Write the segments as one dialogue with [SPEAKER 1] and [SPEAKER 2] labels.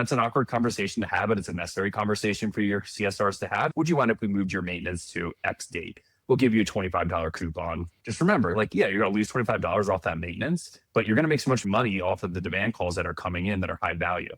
[SPEAKER 1] That's an awkward conversation to have, but it's a necessary conversation for your CSRs to have. Would you mind if we moved your maintenance to X date? We'll give you a $25 coupon. Just remember, yeah, you're going to lose $25 off that maintenance, but you're going to make so much money off of the demand calls that are coming in that are high value.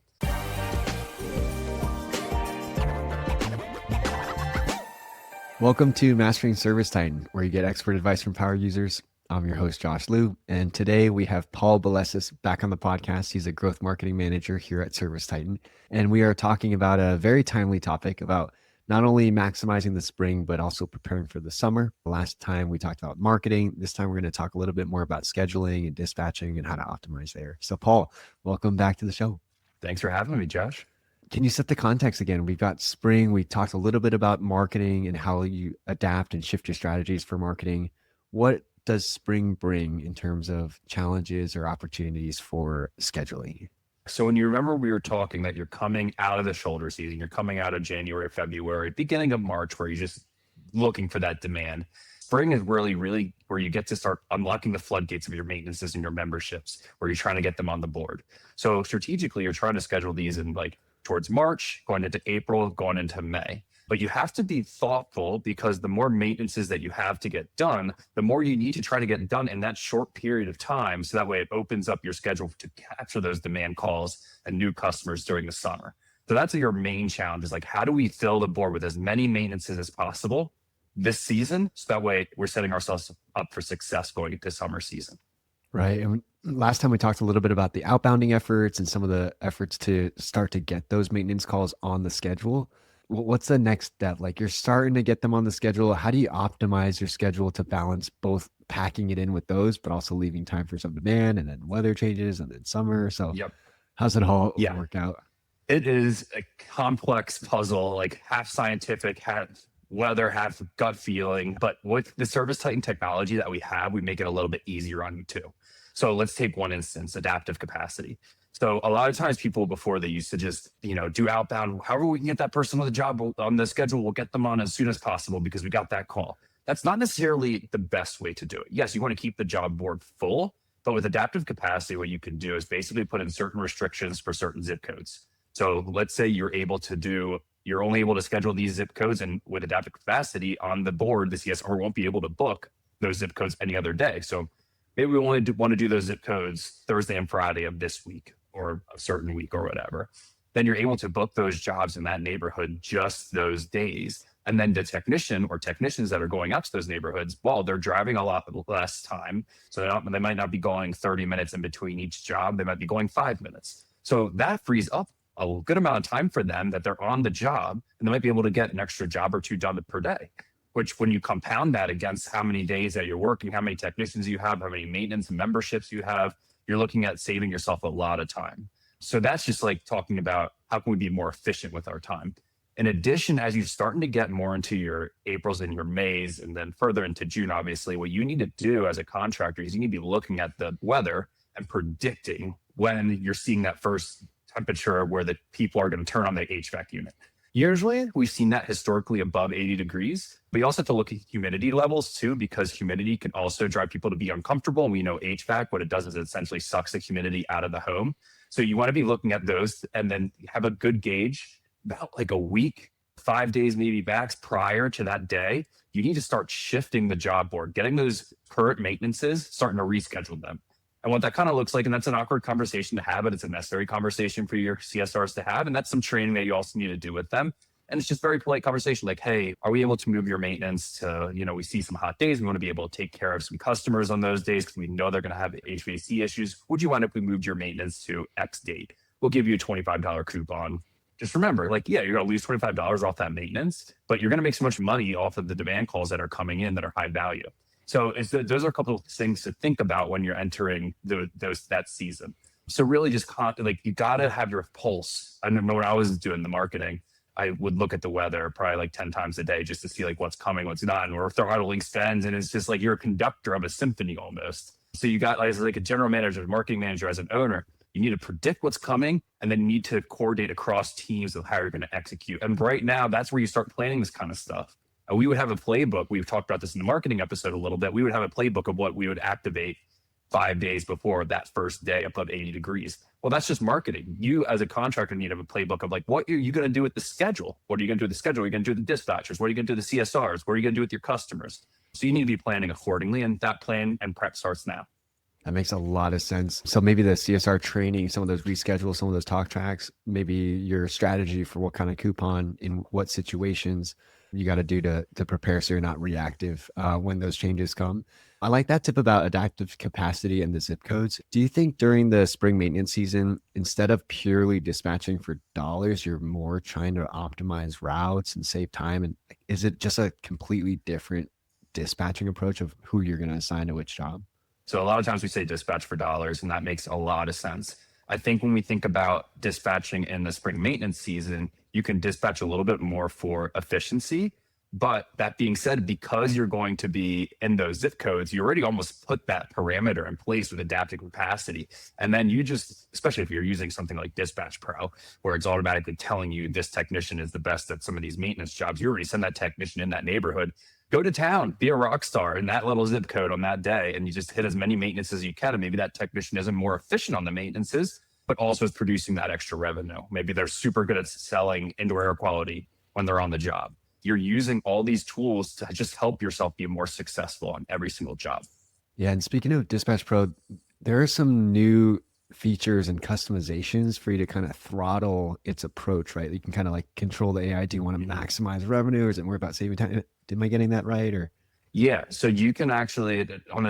[SPEAKER 2] Welcome to Mastering ServiceTitan, where you get expert advice from power users. I'm your host, Josh Liu, and today we have Paul Belessis back on the podcast. He's a growth marketing manager here at ServiceTitan, and we are talking about a very timely topic about not only maximizing the spring, but also preparing for the summer. Last time we talked about marketing. This time we're going to talk a little bit more about scheduling and dispatching and how to optimize there. So Paul, welcome back to the show.
[SPEAKER 1] Thanks for having me, Josh.
[SPEAKER 2] Can you set the context again? We've got spring. We talked a little bit about marketing and how you adapt and shift your strategies for marketing. What does spring bring in terms of challenges or opportunities for scheduling?
[SPEAKER 1] So when you remember, we were talking that you're coming out of the shoulder season, you're coming out of January, February, beginning of March, where you're just looking for that demand. Spring is really where you get to start unlocking the floodgates of your maintenances and your memberships, where you're trying to get them on the board. So strategically, you're trying to schedule these in towards March, going into April, going into May. But you have to be thoughtful, because the more maintenances that you have to get done, the more you need to try to get done in that short period of time. So that way it opens up your schedule to capture those demand calls and new customers during the summer. So that's your main challenge, is how do we fill the board with as many maintenances as possible this season? So that way we're setting ourselves up for success going into summer season.
[SPEAKER 2] Right. And last time we talked a little bit about the outbounding efforts and some of the efforts to start to get those maintenance calls on the schedule. What's the next step? You're starting to get them on the schedule. How do you optimize your schedule to balance both packing it in with those, but also leaving time for some demand and then weather changes and then summer? So how's it all work out?
[SPEAKER 1] It is a complex puzzle, half scientific, half weather, half gut feeling. But with the ServiceTitan technology that we have, we make it a little bit easier on you too. So let's take one instance, adaptive capacity. So a lot of times people before, they used to just, do outbound. However we can get that person on the job on the schedule, we'll get them on as soon as possible because we got that call. That's not necessarily the best way to do it. Yes, you want to keep the job board full, but with adaptive capacity, what you can do is basically put in certain restrictions for certain zip codes. So let's say you're only able to schedule these zip codes, and with adaptive capacity on the board, the CSR won't be able to book those zip codes any other day. So maybe we only want to do those zip codes Thursday and Friday of this week, or a certain week or whatever. Then you're able to book those jobs in that neighborhood just those days. And then the technician or technicians that are going up to those neighborhoods, well, they're driving a lot less time. So they might not be going 30 minutes in between each job. They might be going 5 minutes. So that frees up a good amount of time for them that they're on the job, and they might be able to get an extra job or two done per day. Which, when you compound that against how many days that you're working, how many technicians you have, how many maintenance and memberships you have, you're looking at saving yourself a lot of time. So that's just talking about how can we be more efficient with our time. In addition, as you're starting to get more into your Aprils and your Mays, and then further into June, obviously, what you need to do as a contractor is you need to be looking at the weather and predicting when you're seeing that first temperature where the people are going to turn on the HVAC unit. Usually, we've seen that historically above 80 degrees. But you also have to look at humidity levels too, because humidity can also drive people to be uncomfortable. And we know HVAC, what it does is it essentially sucks the humidity out of the home. So you want to be looking at those and then have a good gauge about a week, 5 days, maybe max prior to that day. You need to start shifting the job board, getting those current maintenances, starting to reschedule them. And what that kind of looks like, and that's an awkward conversation to have, but it's a necessary conversation for your CSRs to have. And that's some training that you also need to do with them. And it's just very polite conversation, hey, are we able to move your maintenance to, we see some hot days. We want to be able to take care of some customers on those days because we know they're going to have HVAC issues. Would you mind if we moved your maintenance to X date? We'll give you a $25 coupon. Just remember, you're going to lose $25 off that maintenance, but you're going to make so much money off of the demand calls that are coming in that are high value. So those are a couple of things to think about when you're entering that season. So really just you got to have your pulse. I remember when I was doing the marketing, I would look at the weather probably 10 times a day just to see what's coming, what's not, and we're throttling spends. And it's just you're a conductor of a symphony almost. So you got as a general manager, marketing manager, as an owner, you need to predict what's coming, and then you need to coordinate across teams of how you're going to execute. And right now, that's where you start planning this kind of stuff. We would have a playbook. We've talked about this in the marketing episode a little bit. We would have a playbook of what we would activate 5 days before that first day above 80 degrees. Well, that's just marketing. You as a contractor need to have a playbook of like, what are you going to do with the schedule? What are you going to do with the schedule? What are you going to do with the dispatchers? What are you going to do with the CSRs? What are you going to do with your customers? So you need to be planning accordingly, and that plan and prep starts now.
[SPEAKER 2] That makes a lot of sense. So maybe the CSR training, some of those reschedules, some of those talk tracks, maybe your strategy for what kind of coupon in what situations you got to do to prepare so you're not reactive when those changes come. I like that tip about adaptive capacity and the zip codes. Do you think during the spring maintenance season, instead of purely dispatching for dollars, you're more trying to optimize routes and save time? And is it just a completely different dispatching approach of who you're going to assign to which job?
[SPEAKER 1] So a lot of times we say dispatch for dollars, and that makes a lot of sense. I think when we think about dispatching in the spring maintenance season, you can dispatch a little bit more for efficiency. But that being said, because you're going to be in those zip codes, you already almost put that parameter in place with adaptive capacity. And then you just, especially if you're using something like Dispatch Pro, where it's automatically telling you this technician is the best at some of these maintenance jobs, you already send that technician in that neighborhood, go to town, be a rock star in that little zip code on that day. And you just hit as many maintenance as you can. And maybe that technician isn't more efficient on the maintenances, but also is producing that extra revenue. Maybe they're super good at selling indoor air quality when they're on the job. You're using all these tools to just help yourself be more successful on every single job.
[SPEAKER 2] Yeah. And speaking of Dispatch Pro, there are some new features and customizations for you to kind of throttle its approach, right? You can kind of like control the AI. Do you want to maximize revenue, or is it more about saving time? Am I getting that right? Or
[SPEAKER 1] Yeah, so you can actually on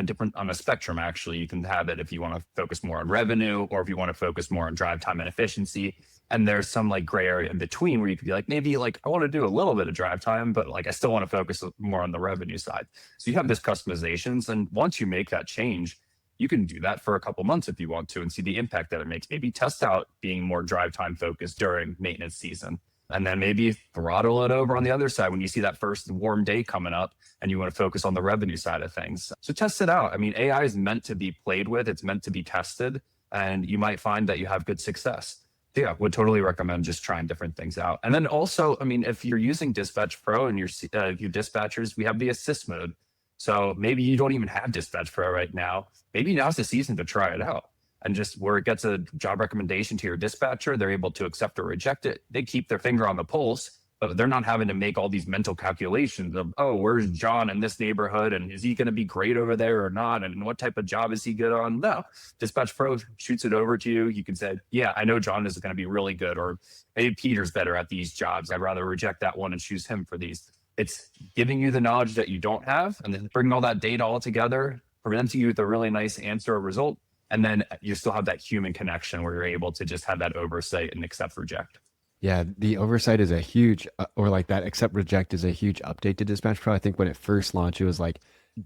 [SPEAKER 1] a spectrum, actually, you can have it if you want to focus more on revenue or if you want to focus more on drive time and efficiency. And there's some like gray area in between where you could be like, maybe like I want to do a little bit of drive time, but like I still want to focus more on the revenue side. So you have this customizations, and once you make that change, you can do that for a couple months if you want to and see the impact that it makes. Maybe test out being more drive time focused during maintenance season. And then maybe throttle it over on the other side when you see that first warm day coming up and you want to focus on the revenue side of things. So test it out. I mean, AI is meant to be played with. It's meant to be tested, and you might find that you have good success. Yeah, would totally recommend just trying different things out. And then also, I mean, if you're using Dispatch Pro and your dispatchers, we have the assist mode. So maybe you don't even have Dispatch Pro right now. Maybe now's the season to try it out. And just where it gets a job recommendation to your dispatcher, they're able to accept or reject it. They keep their finger on the pulse, but they're not having to make all these mental calculations of, oh, where's John in this neighborhood? And is he going to be great over there or not? And what type of job is he good on? No, Dispatch Pro shoots it over to you. You can say, yeah, I know John is going to be really good, or maybe Peter's better at these jobs. I'd rather reject that one and choose him for these. It's giving you the knowledge that you don't have, and then bringing all that data all together, presenting you with a really nice answer or result. And then you still have that human connection where you're able to just have that oversight and accept, reject.
[SPEAKER 2] yeah, the oversight is a huge, or like that accept reject is a huge update to Dispatch Pro. I think when it first launched, it was like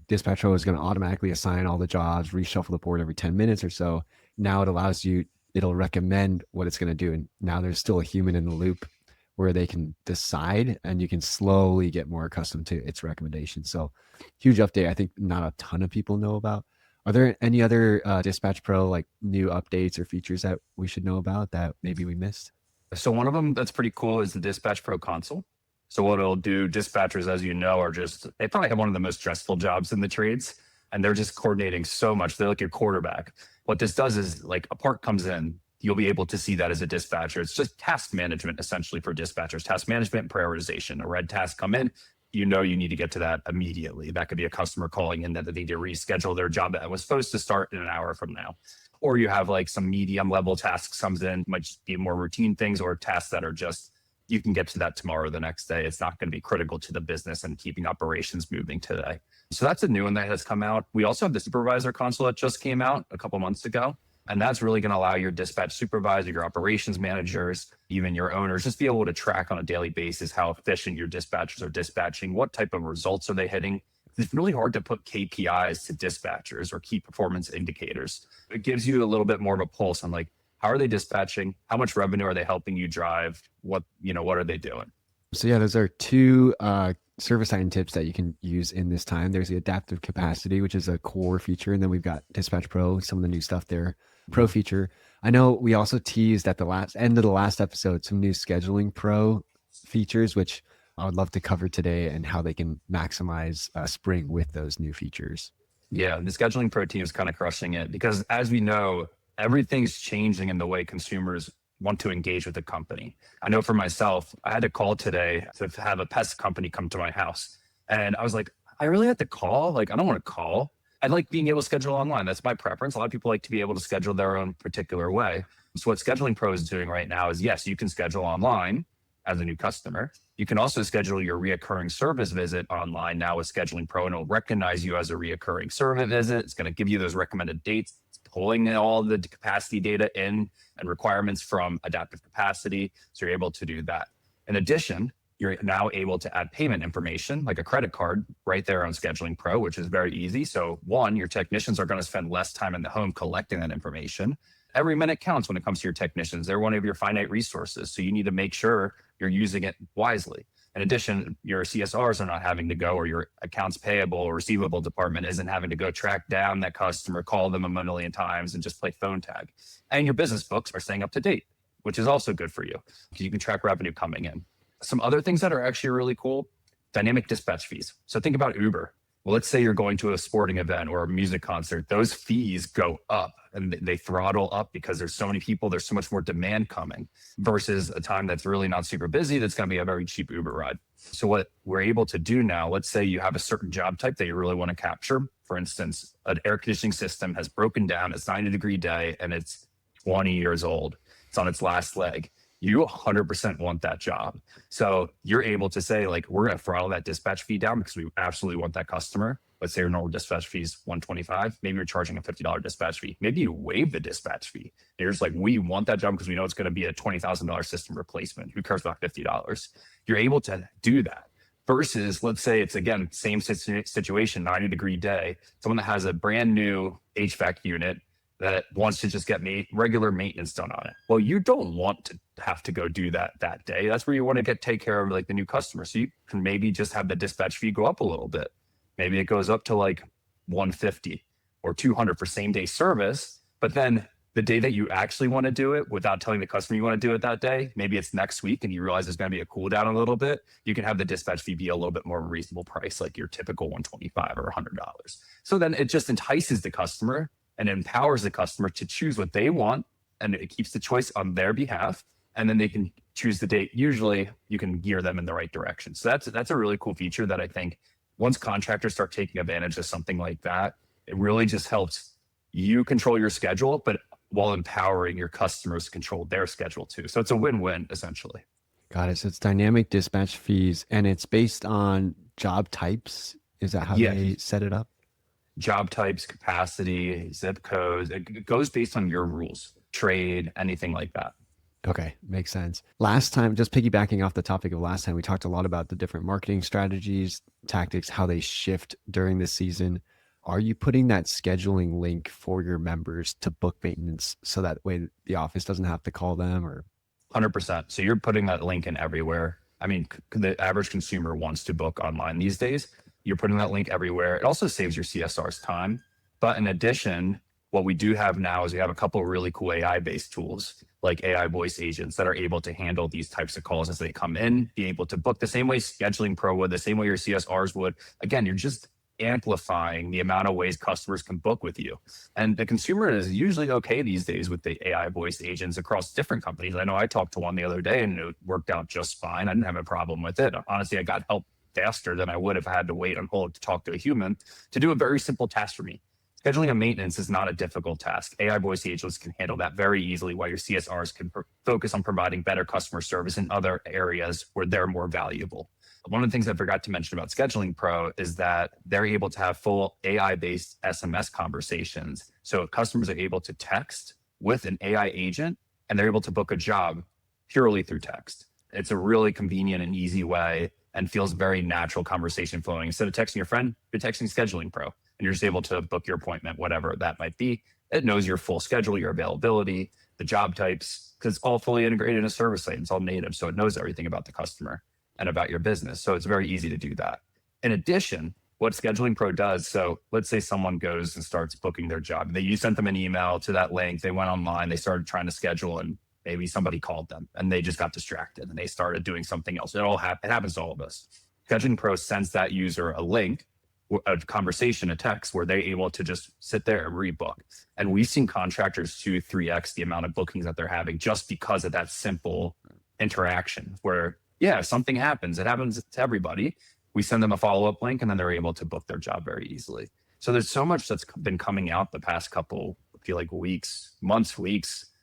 [SPEAKER 2] Dispatch Pro is going to automatically assign all the jobs, reshuffle the board every 10 minutes or so. Now it allows you, it'll recommend what it's going to do. And now there's still a human in the loop where they can decide, and you can slowly get more accustomed to its recommendations. So huge update. I think not a ton of people know about. Are there any other Dispatch Pro like new updates or features that we should know about that maybe we missed?
[SPEAKER 1] So one of them that's pretty cool is the Dispatch Pro console. So what it'll do, dispatchers, as you know, are just, they probably have one of the most stressful jobs in the trades, and they're just coordinating so much. They're like your quarterback. What this does is like a part comes in, you'll be able to see that as a dispatcher. It's just task management essentially for dispatchers, task management and prioritization. A red task come in, you know you need to get to that immediately. That could be a customer calling in that they need to reschedule their job that was supposed to start in an hour from now. Or you have like some medium level tasks comes in, might just be more routine things, or tasks that are just, you can get to that tomorrow or the next day. It's not going to be critical to the business and keeping operations moving today. So that's a new one that has come out. We also have the supervisor console that just came out a couple months ago. And that's really going to allow your dispatch supervisor, your operations managers, even your owners, just be able to track on a daily basis how efficient your dispatchers are dispatching, what type of results are they hitting. It's really hard to put KPIs to dispatchers or key performance indicators. It gives you a little bit more of a pulse on like, how are they dispatching? How much revenue are they helping you drive? What are they doing?
[SPEAKER 2] So yeah, those are two ServiceTitan tips that you can use in this time. There's the adaptive capacity, which is a core feature. And then we've got Dispatch Pro, some of the new stuff there. Pro feature. I know we also teased at the end of the last episode some new scheduling pro features, which I would love to cover today, and how they can maximize spring with those new features.
[SPEAKER 1] Yeah, the scheduling pro team is kind of crushing it because, as we know, everything's changing in the way consumers want to engage with the company. I know for myself, I had to call today to have a pest company come to my house. And I was like, I really had to call? Like, I don't want to call. I like being able to schedule online. That's my preference. A lot of people like to be able to schedule their own particular way. So what Scheduling Pro is doing right now is, yes, you can schedule online as a new customer. You can also schedule your reoccurring service visit online now with Scheduling Pro, and it'll recognize you as a reoccurring service visit. It's going to give you those recommended dates. It's pulling all the capacity data in and requirements from adaptive capacity. So you're able to do that. In addition, you're now able to add payment information like a credit card right there on Scheduling Pro, which is very easy. So one, your technicians are going to spend less time in the home collecting that information. Every minute counts when it comes to your technicians. They're one of your finite resources. So you need to make sure you're using it wisely. In addition, your CSRs are not having to go, or your accounts payable or receivable department isn't having to go track down that customer, call them a million times and just play phone tag. And your business books are staying up to date, which is also good for you because you can track revenue coming in. Some other things that are actually really cool, dynamic dispatch fees. So think about Uber. Well, let's say you're going to a sporting event or a music concert. Those fees go up and they throttle up because there's so many people, there's so much more demand coming versus a time that's really not super busy. That's going to be a very cheap Uber ride. So what we're able to do now, let's say you have a certain job type that you really want to capture. For instance, an air conditioning system has broken down. It's 90-degree day and it's 20 years old. It's on its last leg. You 100% want that job. So you're able to say, like, we're going to throttle that dispatch fee down because we absolutely want that customer. Let's say your normal dispatch fee is $125. Maybe you're charging a $50 dispatch fee. Maybe you waive the dispatch fee. And you're just like, we want that job because we know it's going to be a $20,000 system replacement. Who cares about $50? You're able to do that. Versus, let's say it's, again, same situation, 90-degree day, someone that has a brand new HVAC unit that wants to just get regular maintenance done on it. Well, you don't want to have to go do that day. That's where you want to take care of like the new customer. So you can maybe just have the dispatch fee go up a little bit. Maybe it goes up to like $150 or $200 for same day service. But then the day that you actually want to do it without telling the customer you want to do it that day, maybe it's next week and you realize there's going to be a cool down a little bit. You can have the dispatch fee be a little bit more reasonable price, like your typical $125 or $100. So then it just entices the customer and empowers the customer to choose what they want, and it keeps the choice on their behalf. And then they can choose the date. Usually you can gear them in the right direction. So that's a really cool feature that I think once contractors start taking advantage of something like that, it really just helps you control your schedule, but while empowering your customers to control their schedule too. So it's a win-win essentially.
[SPEAKER 2] Got it. So it's dynamic dispatch fees and it's based on job types. Is that how they set it up?
[SPEAKER 1] Job types, capacity, zip codes. It goes based on your rules, trade, anything like that.
[SPEAKER 2] Okay, makes sense. Last time, just piggybacking off the topic of last time, we talked a lot about the different marketing strategies, tactics, how they shift during the season. Are you putting that scheduling link for your members to book maintenance so that way the office doesn't have to call them? Or
[SPEAKER 1] 100%. So you're putting that link in everywhere. I mean, the average consumer wants to book online these days. You're putting that link everywhere. It also saves your CSRs time. But in addition, what we do have now is we have a couple of really cool AI-based tools like AI voice agents that are able to handle these types of calls as they come in, be able to book the same way Scheduling Pro would, the same way your CSRs would. Again, you're just amplifying the amount of ways customers can book with you. And the consumer is usually okay these days with the AI voice agents across different companies. I know I talked to one the other day and it worked out just fine. I didn't have a problem with it. Honestly, I got help faster than I would if I had to wait on hold to talk to a human to do a very simple task for me. Scheduling a maintenance is not a difficult task. AI voice agents can handle that very easily, while your CSRs can focus on providing better customer service in other areas where they're more valuable. One of the things I forgot to mention about Scheduling Pro is that they're able to have full AI-based SMS conversations. So customers are able to text with an AI agent and they're able to book a job purely through text. It's a really convenient and easy way and feels very natural conversation flowing. Instead of texting your friend, you're texting Scheduling Pro and you're just able to book your appointment, whatever that might be. It knows your full schedule, your availability, the job types, because it's all fully integrated in a service site. It's all native. So it knows everything about the customer and about your business. So it's very easy to do that. In addition, what Scheduling Pro does, so let's say someone goes and starts booking their job. You sent them an email to that link. They went online, they started trying to schedule, and maybe somebody called them and they just got distracted and they started doing something else. It happens to all of us. Scheduling Pro sends that user a link a conversation, a text where they're able to just sit there and rebook. And we've seen contractors 2-3x the amount of bookings that they're having just because of that simple interaction where, yeah, if something happens, it happens to everybody. We send them a follow-up link and then they're able to book their job very easily. So there's so much that's been coming out the past couple, I feel like weeks,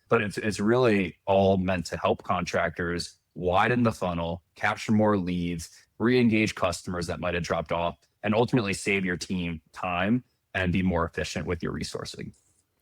[SPEAKER 1] but it's really all meant to help contractors widen the funnel, capture more leads, re-engage customers that might have dropped off, and ultimately save your team time and be more efficient with your resourcing.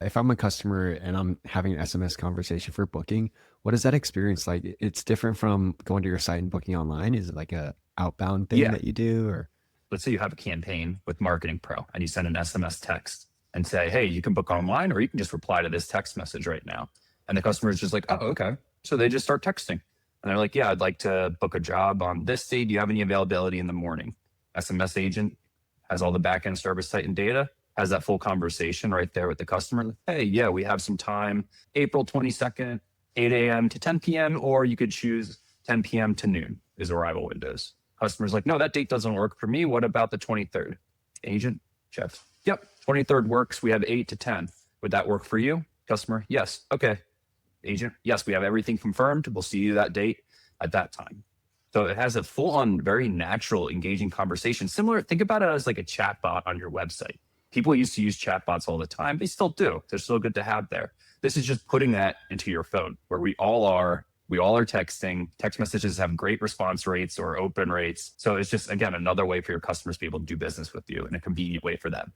[SPEAKER 2] If I'm a customer and I'm having an SMS conversation for booking, what is that experience like? It's different from going to your site and booking online. Is it like a outbound thing that you do, or?
[SPEAKER 1] Let's say you have a campaign with Marketing Pro and you send an SMS text and say, hey, you can book online or you can just reply to this text message right now. And the customer is just like, oh, okay. So they just start texting. And they're like, yeah, I'd like to book a job on this date. Do you have any availability in the morning? SMS agent has all the backend ServiceTitan data, has that full conversation right there with the customer. Hey, yeah, we have some time, April 22nd, 8 a.m. to 10 p.m., or you could choose 10 p.m. to noon is arrival windows. Customer's like, no, that date doesn't work for me. What about the 23rd? Agent, Jeff, yep, 23rd works. We have 8 to 10. Would that work for you? Customer, yes. Okay. Agent, yes, we have everything confirmed. We'll see you that date at that time. So it has a full-on, very natural, engaging conversation. Similar, think about it as like a chatbot on your website. People used to use chatbots all the time. They still do. They're still good to have there. This is just putting that into your phone where we all are texting. Text messages have great response rates or open rates. So it's just, again, another way for your customers to be able to do business with you in a convenient way for them.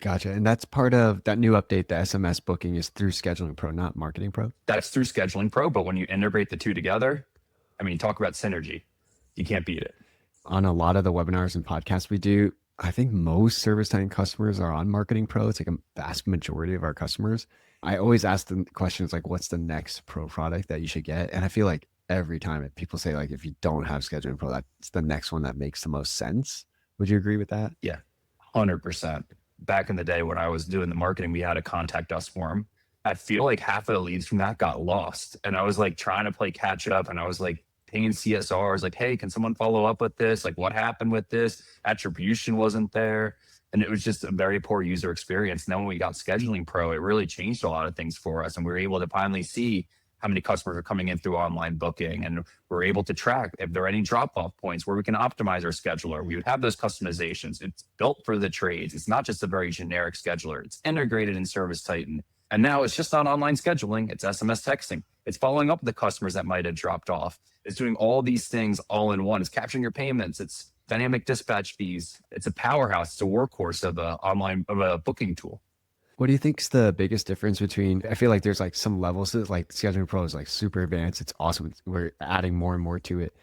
[SPEAKER 2] Gotcha. And that's part of that new update. The SMS booking is through Scheduling Pro, not Marketing Pro.
[SPEAKER 1] That's through Scheduling Pro. But when you integrate the two together, I mean, talk about synergy. You can't beat it.
[SPEAKER 2] On a lot of the webinars and podcasts we do, I think most ServiceTitan customers are on Marketing Pro. It's like a vast majority of our customers. I always ask them questions like, what's the next pro product that you should get? And I feel like every time people say, like, if you don't have Scheduling Pro, that's the next one that makes the most sense. Would you agree with that?
[SPEAKER 1] Yeah, 100%. Back in the day when I was doing the marketing, we had a contact us form. I feel like half of the leads from that got lost. And I was like trying to play catch up. And I was like paying CSRs, like, hey, can someone follow up with this? Like, what happened with this? Attribution wasn't there. And it was just a very poor user experience. And then when we got Scheduling Pro, it really changed a lot of things for us. And we were able to finally see how many customers are coming in through online booking. And we're able to track if there are any drop-off points where we can optimize our scheduler. We would have those customizations. It's built for the trades. It's not just a very generic scheduler. It's integrated in ServiceTitan. And now it's just not online scheduling. It's SMS texting. It's following up with the customers that might have dropped off. It's doing all these things all in one. It's capturing your payments. It's dynamic dispatch fees. It's a powerhouse. It's a workhorse of a booking tool.
[SPEAKER 2] What do you think is the biggest difference between, I feel like there's like some levels to it, like Scheduling Pro is like super advanced. It's awesome. We're adding more and more to it.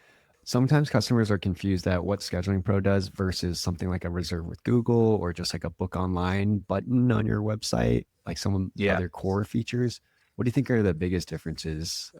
[SPEAKER 2] Sometimes customers are confused at what Scheduling Pro does versus something like a reserve with Google or just like a book online button on your website, like some other core features. What do you think are the biggest differences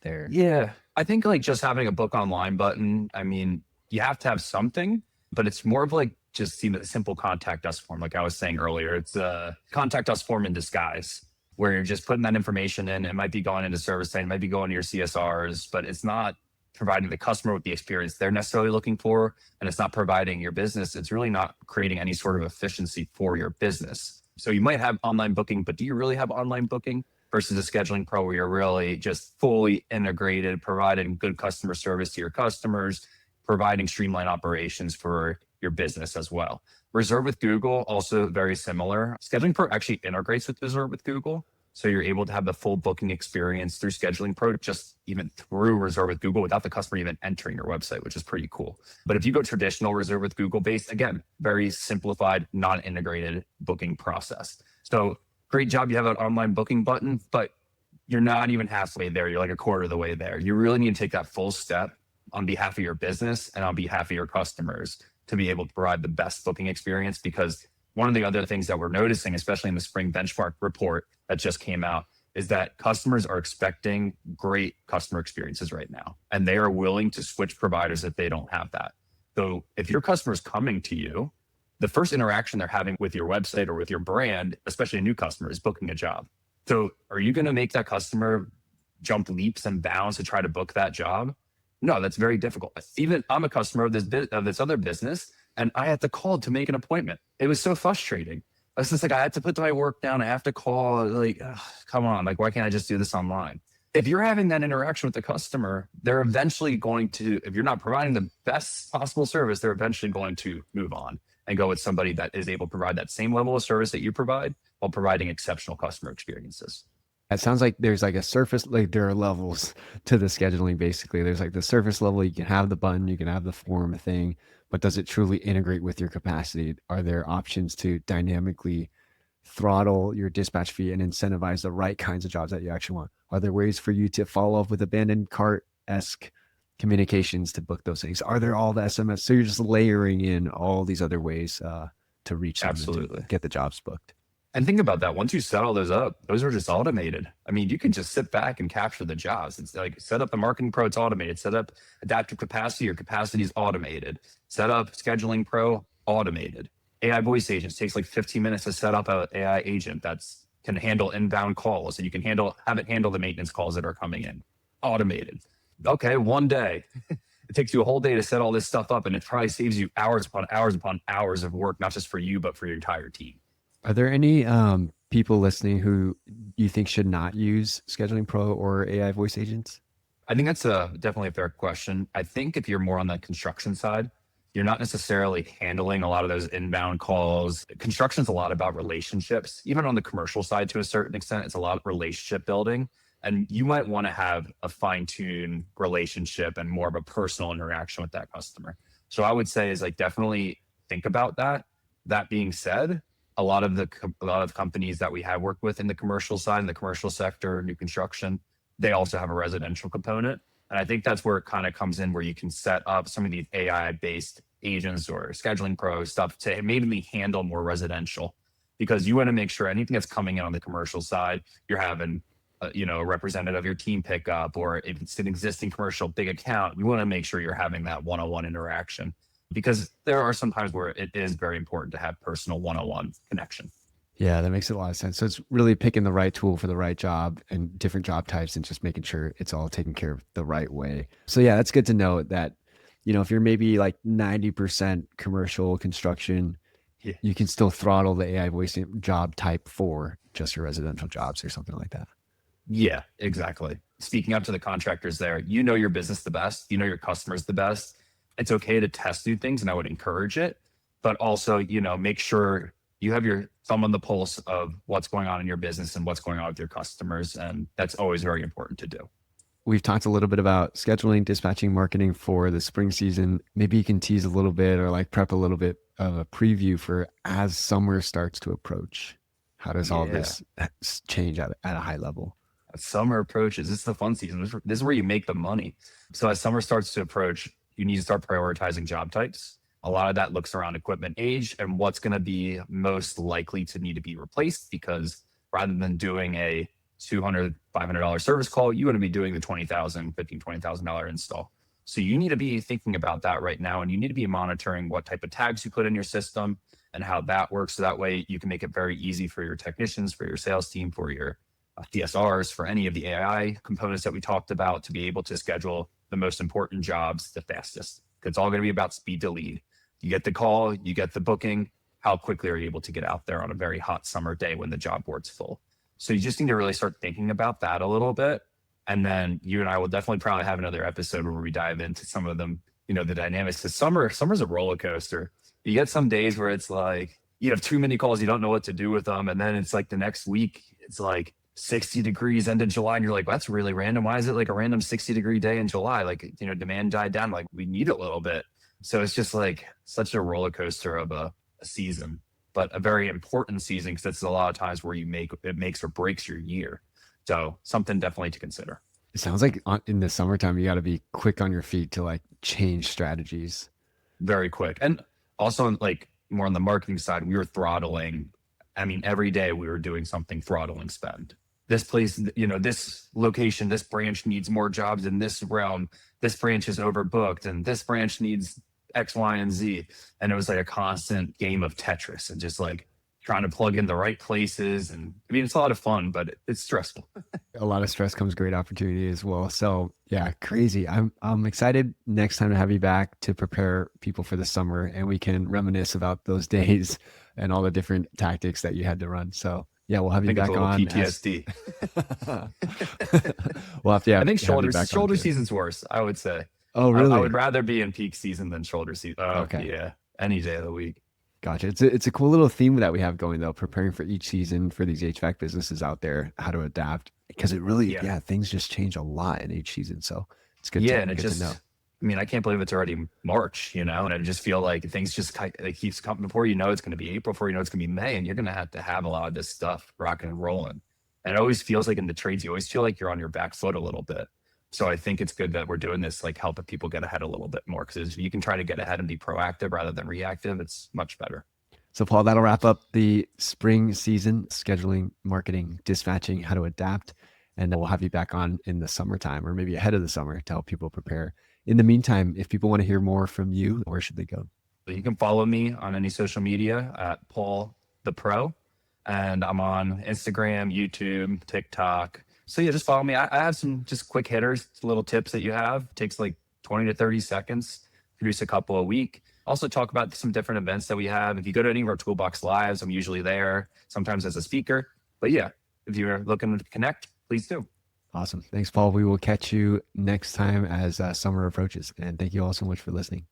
[SPEAKER 2] there?
[SPEAKER 1] Yeah, I think like just having a book online button, I mean, you have to have something, but it's more of like just a simple contact us form. Like I was saying earlier, it's a contact us form in disguise where you're just putting that information in. It might be going into ServiceTitan, it might be going to your CSRs, but it's not providing the customer with the experience they're necessarily looking for. And it's not providing your business. It's really not creating any sort of efficiency for your business. So you might have online booking, but do you really have online booking versus a Scheduling Pro where you're really just fully integrated, providing good customer service to your customers, providing streamlined operations for your business as well. Reserve with Google, also very similar. Scheduling Pro actually integrates with Reserve with Google. So you're able to have the full booking experience through Scheduling Pro, just even through Reserve with Google without the customer even entering your website, which is pretty cool. But if you go traditional Reserve with Google based, again, very simplified, non-integrated booking process. So great job, you have an online booking button, but you're not even halfway there. You're like a quarter of the way there. You really need to take that full step on behalf of your business and on behalf of your customers to be able to provide the best booking experience. Because one of the other things that we're noticing, especially in the spring benchmark report that just came out, is that customers are expecting great customer experiences right now. And they are willing to switch providers if they don't have that. So if your customer is coming to you, the first interaction they're having with your website or with your brand, especially a new customer, is booking a job. So are you going to make that customer jump leaps and bounds to try to book that job? No, that's very difficult. Even I'm a customer of this other business, and I had to call to make an appointment. It was so frustrating. I was just like, I had to put my work down. I have to call. Like, ugh, come on. Like, why can't I just do this online? If you're having that interaction with the customer, they're eventually going to, if you're not providing the best possible service, they're eventually going to move on and go with somebody that is able to provide that same level of service that you provide while providing exceptional customer experiences.
[SPEAKER 2] It sounds like there's like a surface, like there are levels to the scheduling. Basically, there's like the surface level. You can have the button, you can have the form thing, but does it truly integrate with your capacity? Are there options to dynamically throttle your dispatch fee and incentivize the right kinds of jobs that you actually want? Are there ways for you to follow up with abandoned cart-esque communications to book those things? Are there all the SMS? So you're just layering in all these other ways to reach them and
[SPEAKER 1] Absolutely.
[SPEAKER 2] to get the jobs booked.
[SPEAKER 1] And think about that. Once you set all those up, those are just automated. I mean, you can just sit back and capture the jobs. It's like set up the marketing pro, it's automated. Set up adaptive capacity, your capacity is automated. Set up scheduling pro, automated. AI voice agents takes like 15 minutes to set up an AI agent that's can handle inbound calls, and you can have it handle the maintenance calls that are coming in. Automated. Okay, one day. It takes you a whole day to set all this stuff up, and it probably saves you hours upon hours of work, not just for you, but for your entire team.
[SPEAKER 2] Are there any people listening who you think should not use Scheduling Pro or AI voice agents?
[SPEAKER 1] I think that's definitely a fair question. I think if you're more on the construction side, you're not necessarily handling a lot of those inbound calls. Construction is a lot about relationships. Even on the commercial side, to a certain extent, it's a lot of relationship building. And you might want to have a fine-tuned relationship and more of a personal interaction with that customer. So I would say is like definitely think about that. That being said, a lot of companies that we have worked with in the commercial side, in the commercial sector, new construction, they also have a residential component. And I think that's where it kind of comes in, where you can set up some of these AI-based agents or scheduling pro stuff to maybe handle more residential, because you want to make sure anything that's coming in on the commercial side, you're having a representative of your team pick up, or if it's an existing commercial big account, you want to make sure you're having that one-on-one interaction, because there are some times where it is very important to have personal one-on-one connection.
[SPEAKER 2] Yeah, that makes a lot of sense. So it's really picking the right tool for the right job and different job types and just making sure it's all taken care of the right way. So yeah, that's good to know that, if you're maybe like 90% commercial construction,
[SPEAKER 1] Yeah.
[SPEAKER 2] you can still throttle the AI voice job type for just your residential jobs or something like that.
[SPEAKER 1] Yeah, exactly. Speaking up to the contractors there, your business the best, your customers the best. It's okay to test new things, and I would encourage it, but also, make sure you have your thumb on the pulse of what's going on in your business and what's going on with your customers. And that's always very important to do.
[SPEAKER 2] We've talked a little bit about scheduling, dispatching, marketing for the spring season. Maybe you can tease a little bit or like prep a little bit of a preview for as summer starts to approach. How does all this change at a high level?
[SPEAKER 1] As summer approaches, it's the fun season. This is where you make the money. So as summer starts to approach, you need to start prioritizing job types. A lot of that looks around equipment age and what's going to be most likely to need to be replaced, because rather than doing a $200, $500 service call, you want to be doing the $20,000, $15,000, $20,000 install. So you need to be thinking about that right now, and you need to be monitoring what type of tags you put in your system and how that works. So that way you can make it very easy for your technicians, for your sales team, for your CSRs, for any of the AI components that we talked about, to be able to schedule the most important jobs the fastest. It's all going to be about speed to lead. You get the call, you get the booking. How quickly are you able to get out there on a very hot summer day when the job board's full? So you just need to really start thinking about that a little bit. And then you and I will definitely probably have another episode where we dive into some of them, the dynamics. Because summer's a roller coaster. You get some days where it's like you have too many calls, you don't know what to do with them. And then it's like the next week, it's like 60 degrees end of July. And you're like, well, that's really random. Why is it like a random 60-degree day in July? Like, demand died down. Like, we need a little bit. So it's just like such a roller coaster of a season, but a very important season, because it's a lot of times where it makes or breaks your year. So something definitely to consider.
[SPEAKER 2] It sounds like in the summertime, you got to be quick on your feet to like change strategies.
[SPEAKER 1] Very quick. And also like more on the marketing side, we were throttling. I mean, every day we were doing something throttling spend. This place, this location, this branch needs more jobs in this realm. This branch is overbooked, and this branch needs X, Y, and Z. And it was like a constant game of Tetris and just like trying to plug in the right places. And I mean, it's a lot of fun, but it's stressful.
[SPEAKER 2] A lot of stress comes great opportunity as well. So yeah, crazy. I'm excited next time to have you back to prepare people for the summer, and we can reminisce about those days and all the different tactics that you had to run. So yeah, we'll have
[SPEAKER 1] I
[SPEAKER 2] you
[SPEAKER 1] think it's a
[SPEAKER 2] back
[SPEAKER 1] little
[SPEAKER 2] on.
[SPEAKER 1] PTSD.
[SPEAKER 2] We'll have to
[SPEAKER 1] I think
[SPEAKER 2] have you back on
[SPEAKER 1] shoulder
[SPEAKER 2] too.
[SPEAKER 1] season's worse, I would say.
[SPEAKER 2] Oh,
[SPEAKER 1] I would
[SPEAKER 2] really?
[SPEAKER 1] rather be in peak season than shoulder season. Oh,
[SPEAKER 2] Okay.
[SPEAKER 1] yeah. Any day of the week.
[SPEAKER 2] Gotcha. It's a cool little theme that we have going though, preparing for each season for these HVAC businesses out there, how to adapt because it really,
[SPEAKER 1] Yeah.
[SPEAKER 2] yeah, things just change a lot in each season. So it's good
[SPEAKER 1] Yeah. And it
[SPEAKER 2] to know.
[SPEAKER 1] just, I mean, I can't believe it's already March, and I just feel like things just it keeps coming before you know it's going to be April, before you know it's going to be May, and you're going to have a lot of this stuff rocking and rolling. And it always feels like in the trades, you always feel like you're on your back foot a little bit. So I think it's good that we're doing this, like helping people get ahead a little bit more, because if you can try to get ahead and be proactive rather than reactive, it's much better.
[SPEAKER 2] So Paul, that'll wrap up the spring season, scheduling, marketing, dispatching, how to adapt. And then we'll have you back on in the summertime or maybe ahead of the summer to help people prepare. In the meantime, if people want to hear more from you, where should they go?
[SPEAKER 1] So you can follow me on any social media at Paul the Pro, and I'm on Instagram, YouTube, TikTok. So yeah, just follow me. I have some just quick hitters, little tips that you have. It takes like 20 to 30 seconds, produce a couple a week. Also talk about some different events that we have. If you go to any of our Toolbox Lives, I'm usually there, sometimes as a speaker. But yeah, if you're looking to connect, please do.
[SPEAKER 2] Awesome. Thanks, Paul. We will catch you next time as summer approaches. And thank you all so much for listening.